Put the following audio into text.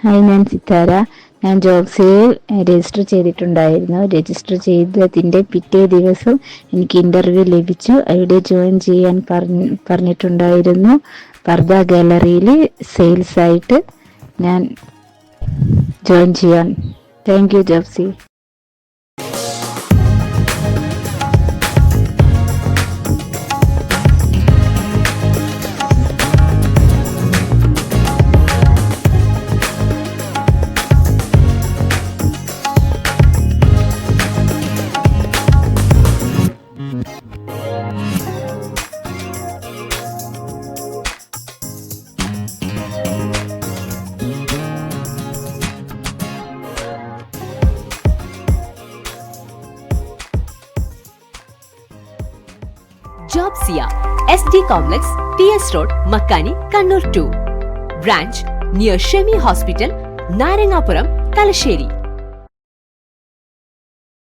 Hi, ഞാൻ സിത്താര. ഞാൻ ജോബ്സിയിൽ register ചെയ്തിട്ടുണ്ടായിരുന്നു. രജിസ്റ്റർ ചെയ്തതിൻ്റെ പിറ്റേ ദിവസം എനിക്ക് ഇൻ്റർവ്യൂ ലഭിച്ചു. അവിടെ ജോയിൻ ചെയ്യാൻ പറഞ്ഞിട്ടുണ്ടായിരുന്നു. പർദ ഗാലറിയിൽ സെയിൽസായിട്ട് ഞാൻ ജോയിൻ ചെയ്യാൻ. Thank you Jobsy. ജോബ്സിയ SD complex, TS road, Makkani, Kannur 2. Branch near Shemi hospital, Narangapuram, Thalassery.